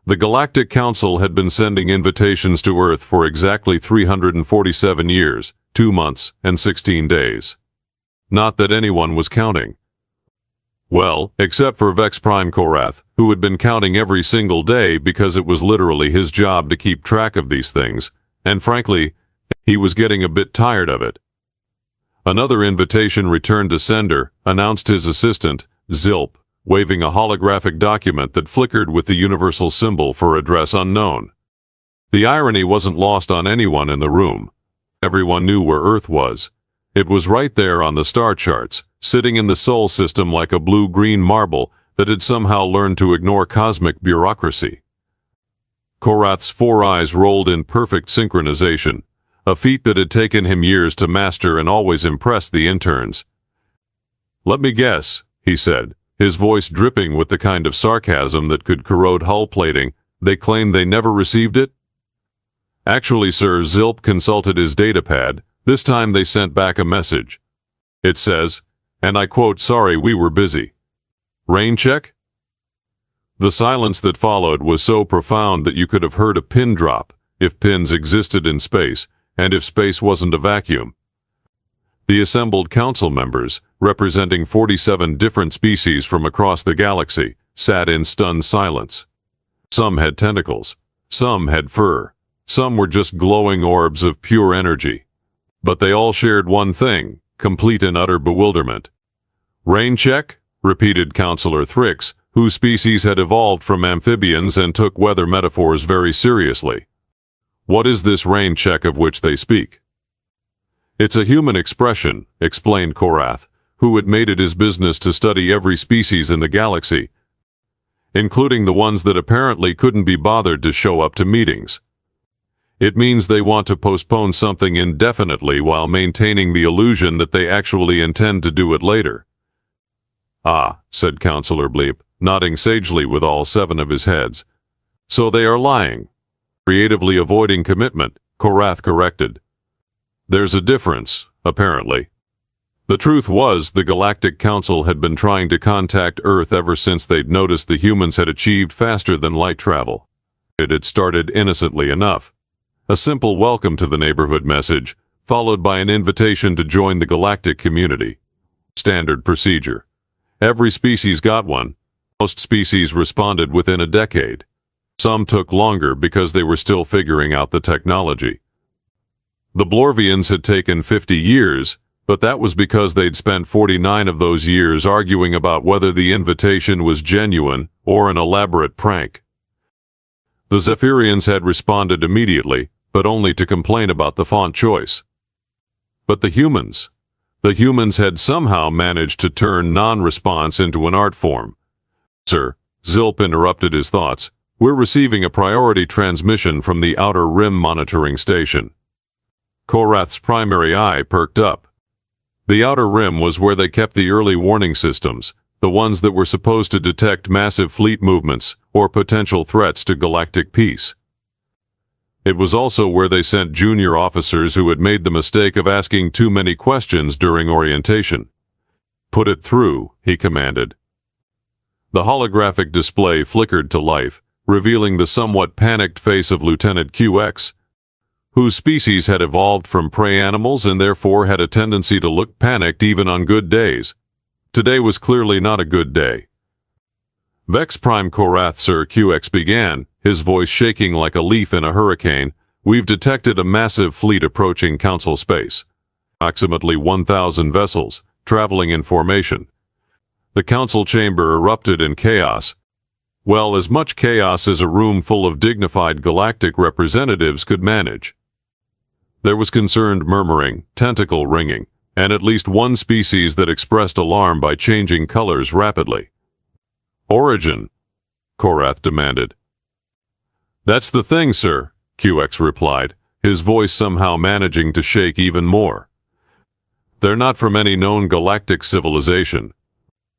The Galactic Council had been sending invitations to Earth for exactly 347 years, 2 months, and 16 days. Not that anyone was counting. Well, except for Vex Prime Korath, who had been counting every single day because it was literally his job to keep track of these things, and frankly, he was getting a bit tired of it. Another invitation returned to sender, announced his assistant, Zilp, waving a holographic document that flickered with the universal symbol for address unknown. The irony wasn't lost on anyone in the room. Everyone knew where Earth was. It was right there on the star charts, sitting in the Sol system like a blue-green marble that had somehow learned to ignore cosmic bureaucracy. Korath's 4 eyes rolled in perfect synchronization, a feat that had taken him years to master and always impressed the interns. "Let me guess," he said, his voice dripping with the kind of sarcasm that could corrode hull plating. "They claim they never received it?" "Actually, sir," Zilp consulted his datapad. "This time they sent back a message. It says, and I quote, 'Sorry, we were busy.' Rain check?" The silence that followed was so profound that you could have heard a pin drop, if pins existed in space, and if space wasn't a vacuum. The assembled council members, representing 47 different species from across the galaxy, sat in stunned silence. Some had tentacles, some had fur, some were just glowing orbs of pure energy. But they all shared one thing, complete and utter bewilderment. "Rain check?" repeated Counselor Thrix, whose species had evolved from amphibians and took weather metaphors very seriously. "What is this rain check of which they speak?" "It's a human expression," explained Korath, who had made it his business to study every species in the galaxy, including the ones that apparently couldn't be bothered to show up to meetings. "It means they want to postpone something indefinitely while maintaining the illusion that they actually intend to do it later." "Ah," said Counselor Bleep, nodding sagely with all 7 of his heads. "So they are lying." "Creatively avoiding commitment," Korath corrected. "There's a difference, apparently." The truth was, the Galactic Council had been trying to contact Earth ever since they'd noticed the humans had achieved faster than light travel. It had started innocently enough. A simple welcome to the neighborhood message, followed by an invitation to join the galactic community. Standard procedure. Every species got one. Most species responded within a decade. Some took longer because they were still figuring out the technology. The Blorvians had taken 50 years, but that was because they'd spent 49 of those years arguing about whether the invitation was genuine or an elaborate prank. The Zephyrians had responded immediately, but only to complain about the font choice. But the humans had somehow managed to turn non-response into an art form. "Sir," Zilp interrupted his thoughts, "we're receiving a priority transmission from the Outer Rim monitoring station." Korath's primary eye perked up. The Outer Rim was where they kept the early warning systems, the ones that were supposed to detect massive fleet movements or potential threats to galactic peace. It was also where they sent junior officers who had made the mistake of asking too many questions during orientation. "Put it through," he commanded. The holographic display flickered to life, revealing the somewhat panicked face of Lieutenant QX, whose species had evolved from prey animals and therefore had a tendency to look panicked even on good days. Today was clearly not a good day. "Vex Prime Korath, Sir," QX began, his voice shaking like a leaf in a hurricane. "We've detected a massive fleet approaching Council space. Approximately 1,000 vessels, traveling in formation." The Council chamber erupted in chaos. Well, as much chaos as a room full of dignified galactic representatives could manage. There was concerned murmuring, tentacle wringing, and at least one species that expressed alarm by changing colors rapidly. "Origin?" Korath demanded. "That's the thing, sir," QX replied, his voice somehow managing to shake even more. "They're not from any known galactic civilization.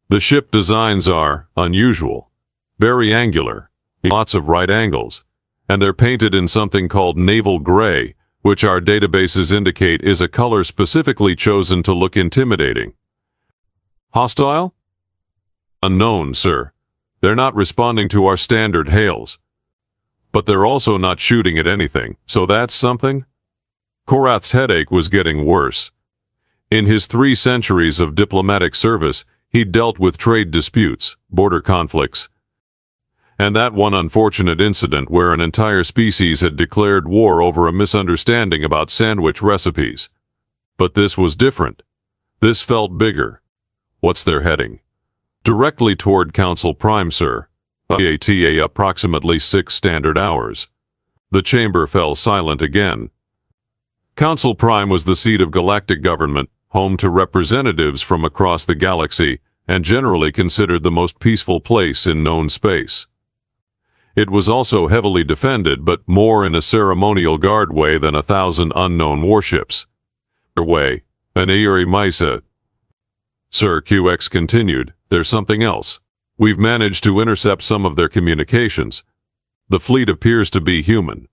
The ship designs are unusual, very angular, lots of right angles, and they're painted in something called naval gray, which our databases indicate is a color specifically chosen to look intimidating." "Hostile?" "Unknown, sir. They're not responding to our standard hails. But they're also not shooting at anything, so that's something? Korath's headache was getting worse. In his 3 centuries of diplomatic service, he'd dealt with trade disputes, border conflicts, and that one unfortunate incident where an entire species had declared war over a misunderstanding about sandwich recipes. But this was different. This felt bigger. What's their heading? Directly toward Council Prime, sir. ATA approximately 6 standard hours. The chamber fell silent again. Council Prime was the seat of galactic government, home to representatives from across the galaxy, and generally considered the most peaceful place in known space. It was also heavily defended, but more in a ceremonial guard way than 1,000 unknown warships. Way, an Aeri Misa. Sir, QX continued, there's something else. We've managed to intercept some of their communications. The fleet appears to be human.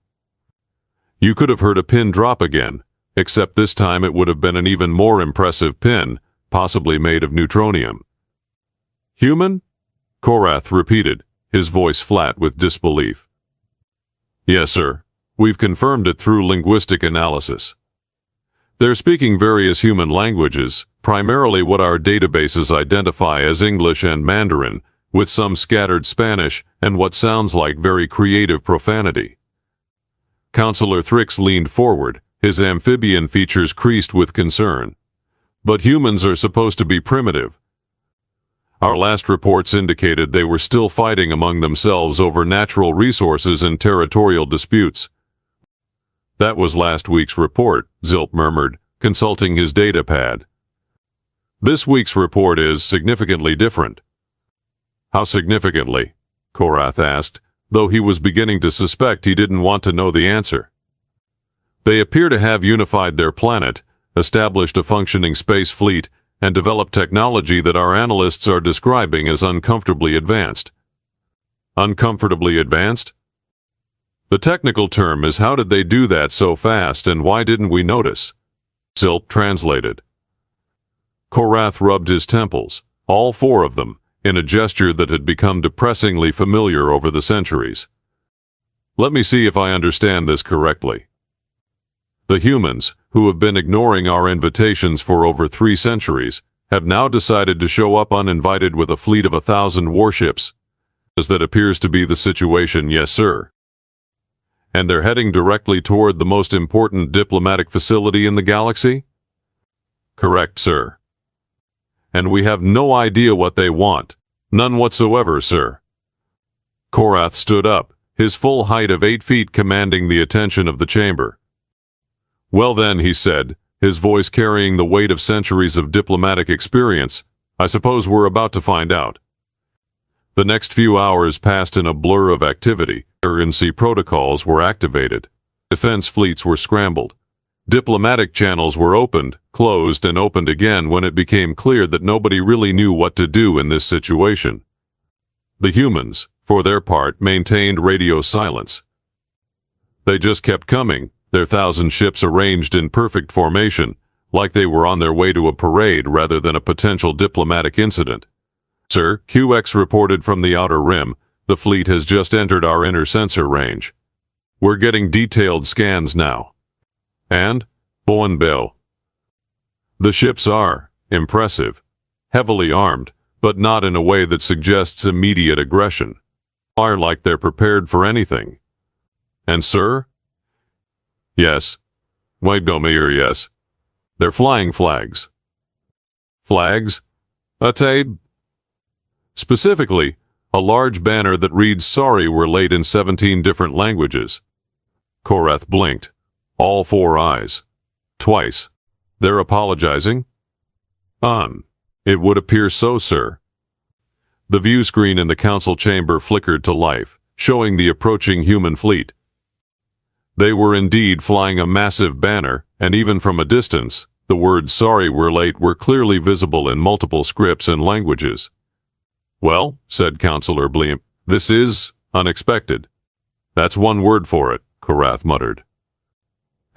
You could have heard a pin drop again, except this time it would have been an even more impressive pin, possibly made of neutronium. Human? Korath repeated, his voice flat with disbelief. Yes, sir. We've confirmed it through linguistic analysis. They're speaking various human languages, primarily what our databases identify as English and Mandarin, with some scattered Spanish and what sounds like very creative profanity. Counselor Thrix leaned forward, his amphibian features creased with concern. But humans are supposed to be primitive. Our last reports indicated they were still fighting among themselves over natural resources and territorial disputes. That was last week's report, Zilp murmured, consulting his data pad. This week's report is significantly different. How significantly? Korath asked, though he was beginning to suspect he didn't want to know the answer. They appear to have unified their planet, established a functioning space fleet, and developed technology that our analysts are describing as uncomfortably advanced. Uncomfortably advanced? The technical term is how did they do that so fast and why didn't we notice? Zilp translated. Korath rubbed his temples, all 4 of them, in a gesture that had become depressingly familiar over the centuries. Let me see if I understand this correctly. The humans, who have been ignoring our invitations for over 3 centuries, have now decided to show up uninvited with a fleet of 1,000 warships. As that appears to be the situation, yes, sir. And they're heading directly toward the most important diplomatic facility in the galaxy? Correct, sir. And we have no idea what they want. None whatsoever, sir. Korath stood up, his full height of 8 feet commanding the attention of the chamber. Well then, he said, his voice carrying the weight of centuries of diplomatic experience, I suppose we're about to find out. The next few hours passed in a blur of activity. Emergency protocols were activated. Defense fleets were scrambled. Diplomatic channels were opened, closed, and opened again when it became clear that nobody really knew what to do in this situation. The humans, for their part, maintained radio silence. They just kept coming, their 1,000 ships arranged in perfect formation, like they were on their way to a parade rather than a potential diplomatic incident. Sir, QX reported from the outer rim, the fleet has just entered our inner sensor range. We're getting detailed scans now. And? Boenbel. The ships are impressive, heavily armed, but not in a way that suggests immediate aggression. Are like they're prepared for anything. And sir? Yes. Wagdomir, yes. They're flying flags. Flags? Atabe? Specifically, a large banner that reads "Sorry we're late" in 17 different languages. Korath blinked. All 4 eyes. Twice. They're apologizing? It would appear so, sir. The view screen in the council chamber flickered to life, showing the approaching human fleet. They were indeed flying a massive banner, and even from a distance, the words "Sorry we're late" were clearly visible in multiple scripts and languages. Well, said Counselor Bleem, this is unexpected. That's one word for it, Korath muttered.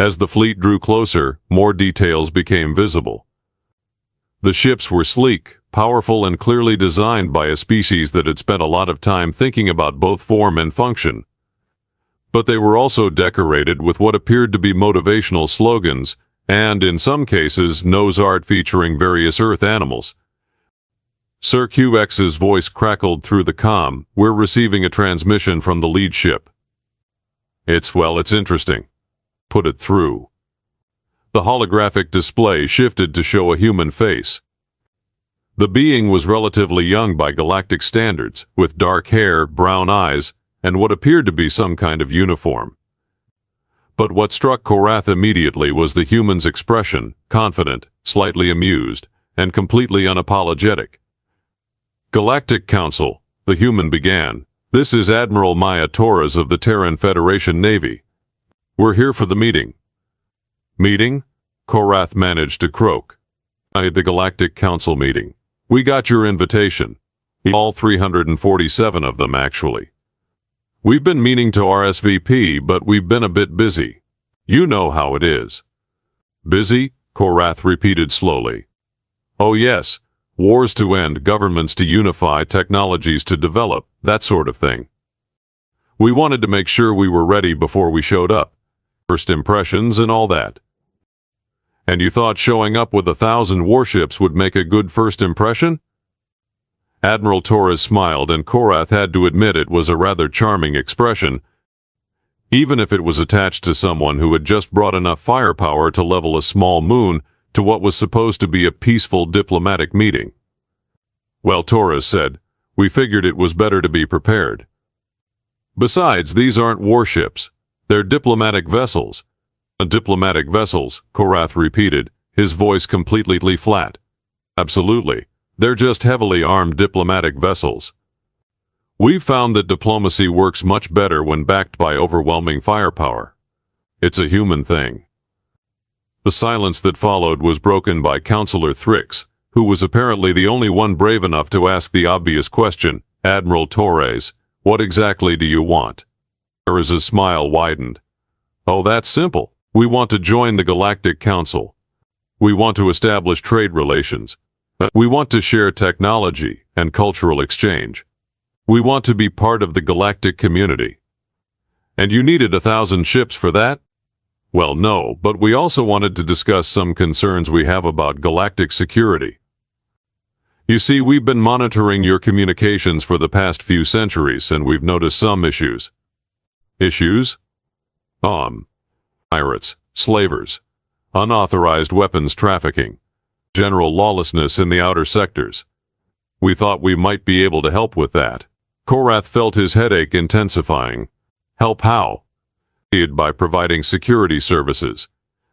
As the fleet drew closer, more details became visible. The ships were sleek, powerful, and clearly designed by a species that had spent a lot of time thinking about both form and function. but they were also decorated with what appeared to be motivational slogans, and in some cases, nose art featuring various Earth animals. Sir QX's voice crackled through the comm. "We're receiving a transmission from the lead ship." It's interesting. Put it through." The holographic display shifted to show a human face. The being was relatively young by galactic standards, with dark hair, brown eyes, and what appeared to be some kind of uniform. But what struck Korath immediately was the human's expression, confident, slightly amused, and completely unapologetic. "Galactic Council," the human began. "This is Admiral Maya Torres of the Terran Federation Navy. We're here for the meeting." "Meeting?" Korath managed to croak. "The Galactic Council meeting. We got your invitation. All 347 of them, actually. We've been meaning to RSVP, but we've been a bit busy. You know how it is." "Busy?" Korath repeated slowly. "Oh yes. Wars to end, governments to unify, technologies to develop, that sort of thing. We wanted to make sure we were ready before we showed up. First impressions and all that." "And you thought showing up with 1,000 warships would make a good first impression?" Admiral Torres smiled, and Korath had to admit it was a rather charming expression, even if it was attached to someone who had just brought enough firepower to level a small moon to what was supposed to be a peaceful diplomatic meeting. "Well," Torres said, "we figured it was better to be prepared. Besides, these aren't warships. They're diplomatic vessels." "Diplomatic vessels," Korath repeated, his voice completely flat. "Absolutely. They're just heavily armed diplomatic vessels. We've found that diplomacy works much better when backed by overwhelming firepower. It's a human thing." The silence that followed was broken by Counselor Thrix, who was apparently the only one brave enough to ask the obvious question. "Admiral Torres, what exactly do you want?" Torres' smile widened. "Oh, that's simple. We want to join the Galactic Council. We want to establish trade relations. We want to share technology and cultural exchange. We want to be part of the galactic community." "And you needed 1,000 ships for that?" "Well, no, but we also wanted to discuss some concerns we have about galactic security. You see, we've been monitoring your communications for the past few centuries, and we've noticed some issues." "Issues?" Pirates, slavers, unauthorized weapons trafficking, general lawlessness in the outer sectors. We thought we might be able to help with that." Korath felt his headache intensifying. "Help how?" "By providing security services.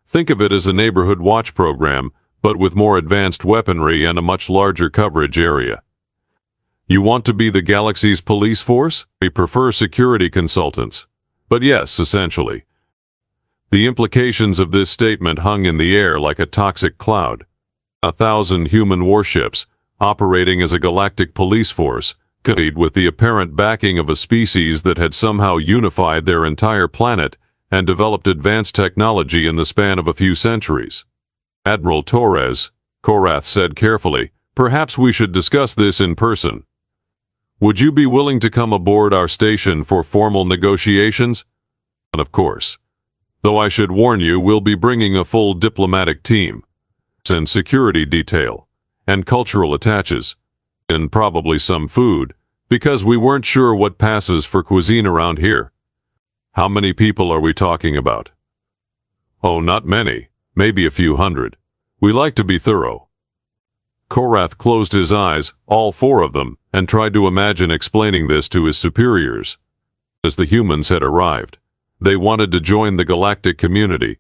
Think of it as a neighborhood watch program, but with more advanced weaponry and a much larger coverage area." "You want to be the galaxy's police force?" "We prefer security consultants. But yes, essentially." The implications of this statement hung in the air like a toxic cloud. 1,000 human warships, operating as a galactic police force, competed with the apparent backing of a species that had somehow unified their entire planet and developed advanced technology in the span of a few centuries. "Admiral Torres," Korath said carefully, "perhaps we should discuss this in person. Would you be willing to come aboard our station for formal negotiations?" "And of course. Though I should warn you, we'll be bringing a full diplomatic team, and security detail, and cultural attaches, and probably some food, because we weren't sure what passes for cuisine around here." "How many people are we talking about?" "Oh, not many. Maybe a few hundred. We like to be thorough." Korath closed his eyes, all 4 of them, and tried to imagine explaining this to his superiors. As the humans had arrived, they wanted to join the galactic community.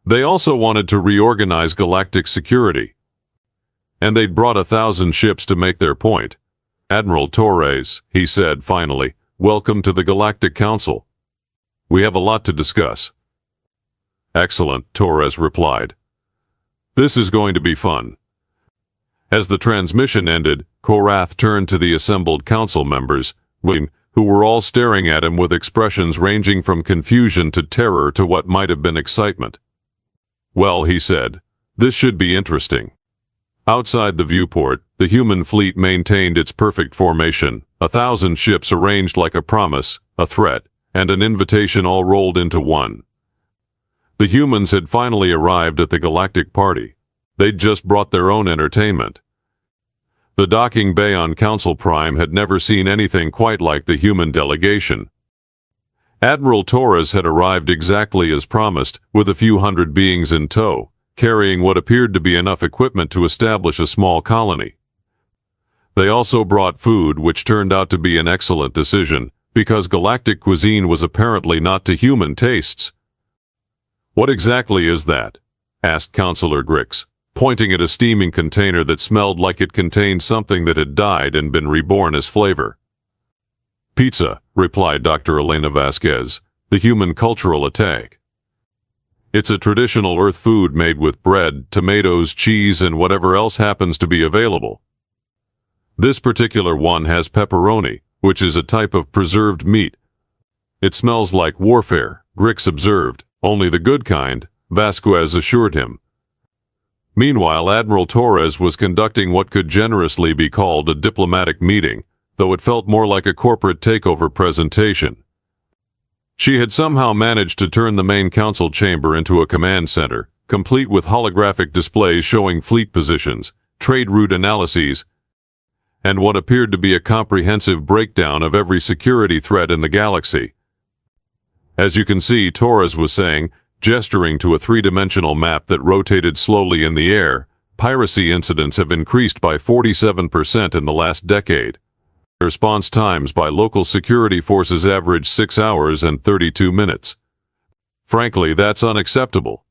They also wanted to reorganize galactic security. And they'd brought 1,000 ships to make their point. "Admiral Torres," he said finally, "welcome to the Galactic Council. We have a lot to discuss." "Excellent," Torres replied. "This is going to be fun." As the transmission ended, Korath turned to the assembled council members, who were all staring at him with expressions ranging from confusion to terror to what might have been excitement. "Well," he said, "this should be interesting." Outside the viewport, the human fleet maintained its perfect formation, 1,000 ships arranged like a promise, a threat, and an invitation all rolled into one. The humans had finally arrived at the Galactic party. They'd just brought their own entertainment. The docking bay on Council Prime had never seen anything quite like the human delegation. Admiral Torres had arrived exactly as promised, with a few hundred beings in tow, carrying what appeared to be enough equipment to establish a small colony. They also brought food, which turned out to be an excellent decision, because galactic cuisine was apparently not to human tastes. "What exactly is that?" asked Councillor Grix, pointing at a steaming container that smelled like it contained something that had died and been reborn as flavor. "Pizza," replied Dr. Elena Vasquez, "the human cultural attack. It's a traditional Earth food made with bread, tomatoes, cheese, and whatever else happens to be available. This particular one has pepperoni, which is a type of preserved meat. It smells like warfare," Grix observed. "Only the good kind," Vasquez assured him. Meanwhile, Admiral Torres was conducting what could generously be called a diplomatic meeting, though it felt more like a corporate takeover presentation. She had somehow managed to turn the main council chamber into a command center, complete with holographic displays showing fleet positions, trade route analyses, and what appeared to be a comprehensive breakdown of every security threat in the galaxy. "As you can see," Torres was saying, gesturing to a three-dimensional map that rotated slowly in the air, "piracy incidents have increased by 47% in the last decade. Response times by local security forces average 6 hours and 32 minutes. Frankly, that's unacceptable."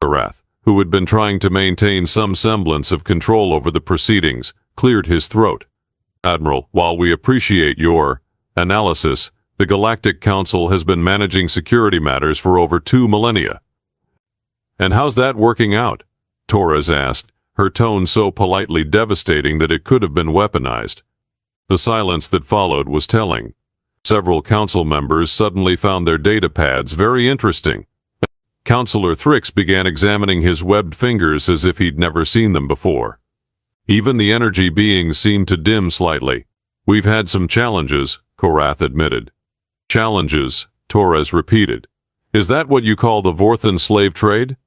Arath, who had been trying to maintain some semblance of control over the proceedings, cleared his throat. "Admiral, while we appreciate your analysis, the Galactic Council has been managing security matters for over 2 millennia. "And how's that working out?" Torres asked, her tone so politely devastating that it could have been weaponized. The silence that followed was telling. Several council members suddenly found their data pads very interesting. Councillor Thrix began examining his webbed fingers as if he'd never seen them before. Even the energy beings seemed to dim slightly. "We've had some challenges," Korath admitted. "Challenges," Torres repeated. "Is that what you call the Vorthan slave trade?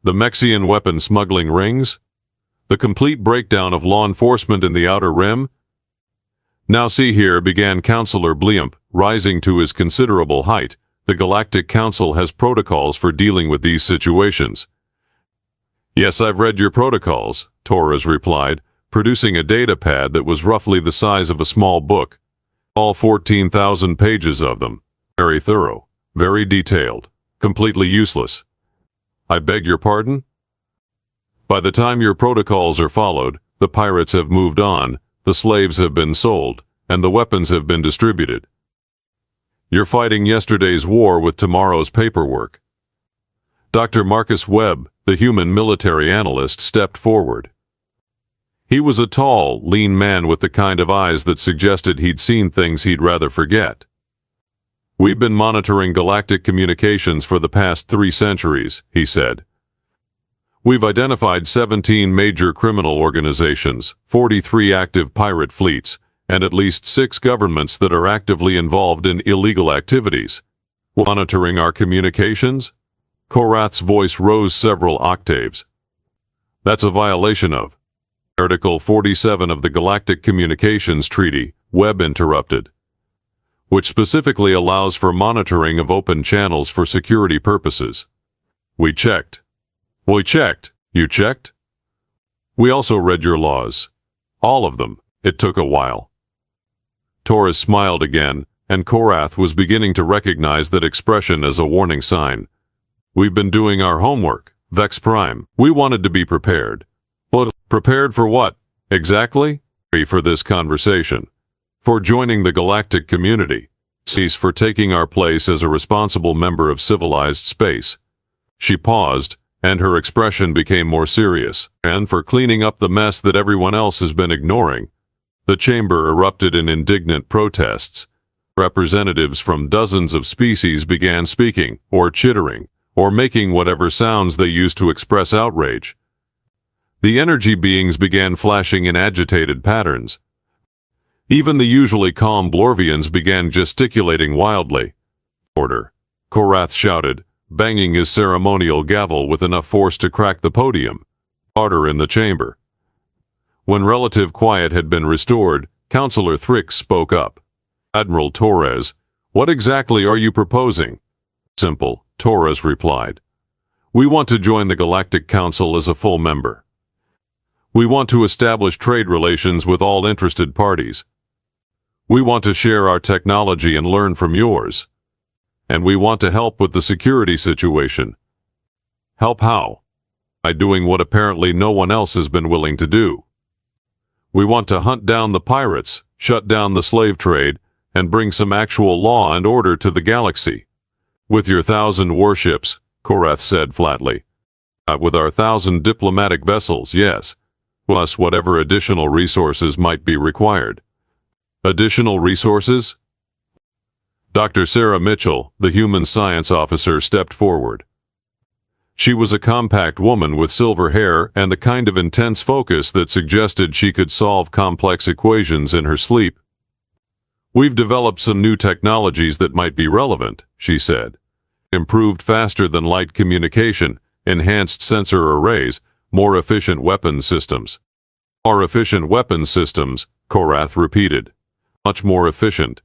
The Mexian weapon smuggling rings? The complete breakdown of law enforcement in the Outer Rim?" "Now see here," began Councillor Bliump, rising to his considerable height, "the Galactic Council has protocols for dealing with these situations." "Yes, I've read your protocols," Torres replied, producing a data pad that was roughly the size of a small book. All 14,000 pages of them. Very thorough, very detailed, completely useless. "I beg your pardon?" "By the time your protocols are followed, the pirates have moved on, the slaves have been sold, and the weapons have been distributed. You're fighting yesterday's war with tomorrow's paperwork." Dr. Marcus Webb, the human military analyst, stepped forward. He was a tall, lean man with the kind of eyes that suggested he'd seen things he'd rather forget. "We've been monitoring galactic communications for the past 3 centuries, he said. "We've identified 17 major criminal organizations, 43 active pirate fleets, and at least 6 governments that are actively involved in illegal activities. Monitoring our communications?" Korath's voice rose several octaves. "That's a violation of Article 47 of the Galactic Communications Treaty," Webb interrupted, "which specifically allows for monitoring of open channels for security purposes. We checked." "We checked? You checked?" "We also read your laws. All of them. It took a while." Torres smiled again, and Korath was beginning to recognize that expression as a warning sign. "We've been doing our homework, Vex Prime. We wanted to be prepared." "But prepared for what, exactly?" "For this conversation. For joining the galactic community. For taking our place as a responsible member of civilized space." She paused, and her expression became more serious. "And for cleaning up the mess that everyone else has been ignoring." The chamber erupted in indignant protests. Representatives from dozens of species began speaking, or chittering, or making whatever sounds they used to express outrage. The energy beings began flashing in agitated patterns. Even the usually calm Blorvians began gesticulating wildly, Order, Korath shouted, banging his ceremonial gavel with enough force to crack the podium. Order in the chamber. When relative quiet had been restored, Counselor Thrix spoke up. Admiral Torres, what exactly are you proposing? Simple, Torres replied. We want to join the Galactic Council as a full member. We want to establish trade relations with all interested parties. We want to share our technology and learn from yours. And we want to help with the security situation. Help how? By doing what apparently no one else has been willing to do. We want to hunt down the pirates, shut down the slave trade, and bring some actual law and order to the galaxy. With your 1,000 warships, Korath said flatly. With our 1,000 diplomatic vessels, yes. Plus whatever additional resources might be required. Additional resources? Dr. Sarah Mitchell, the human science officer, stepped forward. She was a compact woman with silver hair and the kind of intense focus that suggested she could solve complex equations in her sleep. We've developed some new technologies that might be relevant, she said. Improved faster than light communication, enhanced sensor arrays, more efficient weapons systems. More efficient weapons systems, Korath repeated. Much more efficient.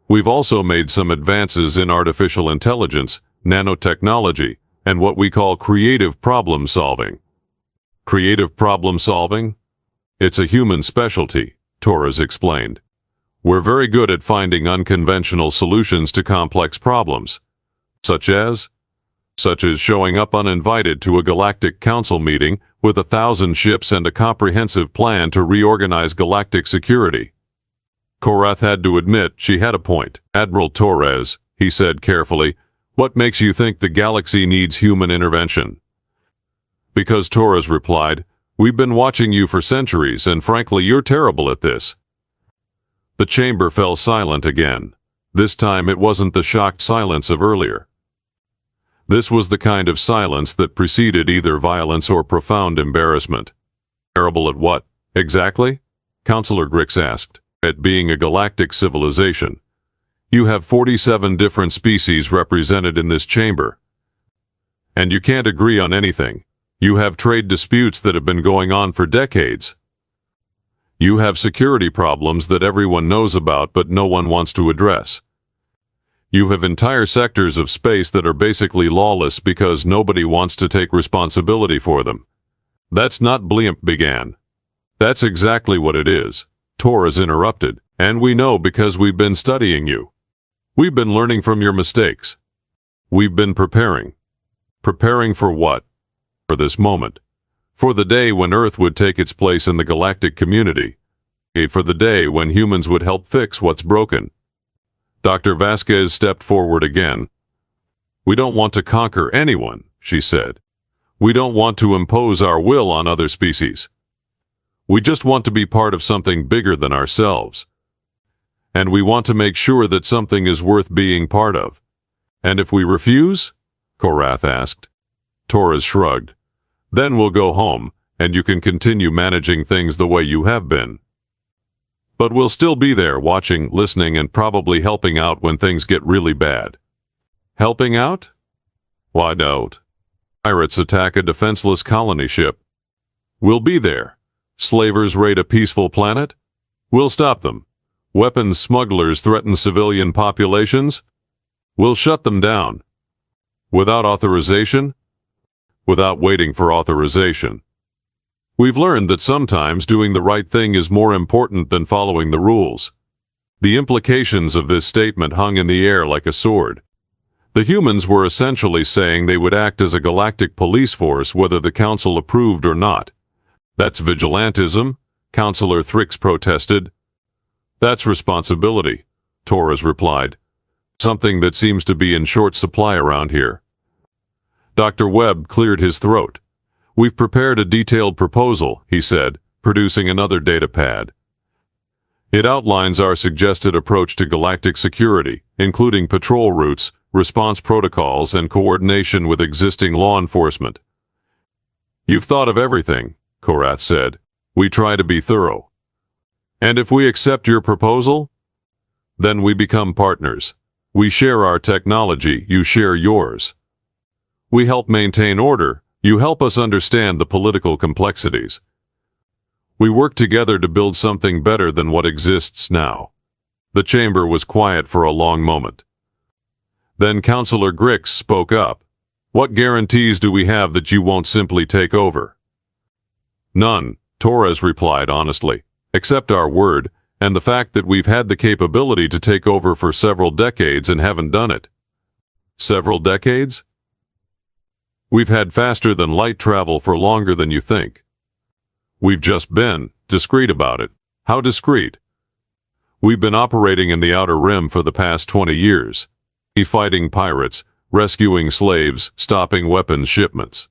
We've also made some advances in artificial intelligence, nanotechnology, and what we call creative problem solving. Creative problem solving? It's a human specialty, Torres explained. We're very good at finding unconventional solutions to complex problems. Such as showing up uninvited to a Galactic Council meeting with 1,000 ships and a comprehensive plan to reorganize galactic security. Korath had to admit she had a point. Admiral Torres, he said carefully, what makes you think the galaxy needs human intervention? Because, Torres replied, we've been watching you for centuries and frankly you're terrible at this. The chamber fell silent again. This time it wasn't the shocked silence of earlier. This was the kind of silence that preceded either violence or profound embarrassment. Terrible at what, exactly? Counselor Grix asked. At being a galactic civilization. You have 47 different species represented in this chamber. And you can't agree on anything. You have trade disputes that have been going on for decades. You have security problems that everyone knows about but no one wants to address. You have entire sectors of space that are basically lawless because nobody wants to take responsibility for them. That's not Blimp began. That's exactly what it is, Torres interrupted, and we know because we've been studying you. We've been learning from your mistakes. We've been preparing. Preparing for what? For this moment. For the day when Earth would take its place in the galactic community. For the day when humans would help fix what's broken. Dr. Vasquez stepped forward again. We don't want to conquer anyone, she said. We don't want to impose our will on other species. We just want to be part of something bigger than ourselves. And we want to make sure that something is worth being part of. And if we refuse? Korath asked. Torres shrugged. Then we'll go home, and you can continue managing things the way you have been. But we'll still be there watching, listening, and probably helping out when things get really bad. Helping out? Why don't? Pirates attack a defenseless colony ship. We'll be there. Slavers raid a peaceful planet? We'll stop them. Weapons smugglers threaten civilian populations? We'll shut them down. Without authorization? Without waiting for authorization. We've learned that sometimes doing the right thing is more important than following the rules. The implications of this statement hung in the air like a sword. The humans were essentially saying they would act as a galactic police force whether the council approved or not. That's vigilantism, Counselor Thrix protested. That's responsibility, Torres replied. Something that seems to be in short supply around here. Dr. Webb cleared his throat. We've prepared a detailed proposal, he said, producing another data pad. It outlines our suggested approach to galactic security, including patrol routes, response protocols, and coordination with existing law enforcement. You've thought of everything, Korath said. We try to be thorough. And if we accept your proposal? Then we become partners. We share our technology, you share yours. We help maintain order, you help us understand the political complexities. We work together to build something better than what exists now. The chamber was quiet for a long moment. Then Councillor Grix spoke up. What guarantees do we have that you won't simply take over? None, Torres replied honestly, except our word, and the fact that we've had the capability to take over for several decades and haven't done it. Several decades? We've had faster than light travel for longer than you think. We've just been discreet about it. How discreet? We've been operating in the Outer Rim for the past 20 years. Fighting pirates, rescuing slaves, stopping weapons shipments.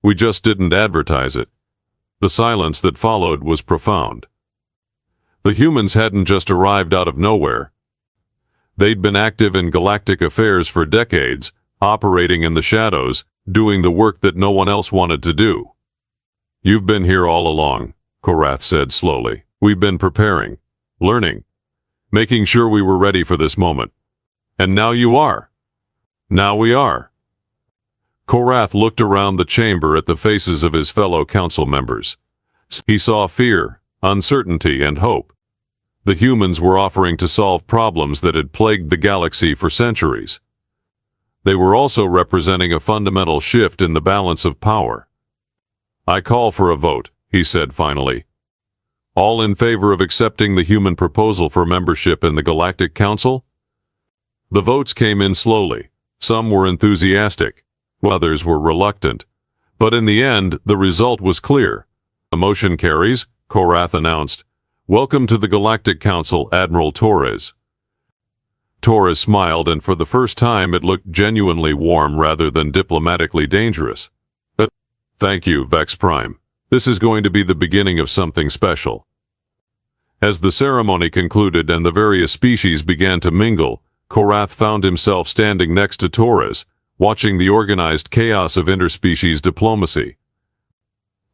We just didn't advertise it. The silence that followed was profound. The humans hadn't just arrived out of nowhere. They'd been active in galactic affairs for decades, operating in the shadows, doing the work that no one else wanted to do. You've been here all along, Korath said slowly. We've been preparing, learning, making sure we were ready for this moment. And now you are. Now we are. Korath looked around the chamber at the faces of his fellow council members. He saw fear, uncertainty, and hope. The humans were offering to solve problems that had plagued the galaxy for centuries. They were also representing a fundamental shift in the balance of power. I call for a vote, he said finally. All in favor of accepting the human proposal for membership in the Galactic Council? The votes came in slowly. Some were enthusiastic, others were reluctant. But in the end, the result was clear. The motion carries, Korath announced. Welcome to the Galactic Council, Admiral Torres. Torres smiled, and for the first time it looked genuinely warm rather than diplomatically dangerous. Thank you, Vex Prime. This is going to be the beginning of something special. As the ceremony concluded and the various species began to mingle, Korath found himself standing next to Torres, watching the organized chaos of interspecies diplomacy.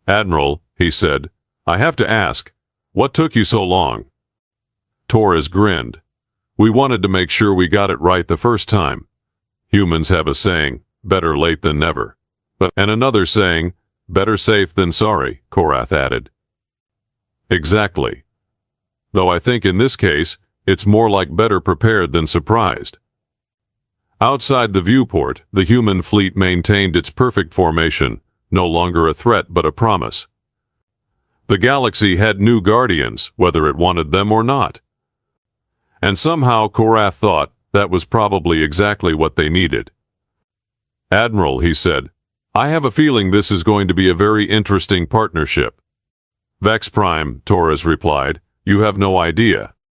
Admiral, he said, I have to ask, what took you so long? Torres grinned. We wanted to make sure we got it right the first time. Humans have a saying, better late than never. And another saying, better safe than sorry, Korath added. Exactly. Though I think in this case, it's more like better prepared than surprised. Outside the viewport, the human fleet maintained its perfect formation, no longer a threat but a promise. The galaxy had new guardians, whether it wanted them or not. And somehow Korath thought that was probably exactly what they needed. Admiral, he said, I have a feeling this is going to be a very interesting partnership. Vex Prime, Torres replied, you have no idea.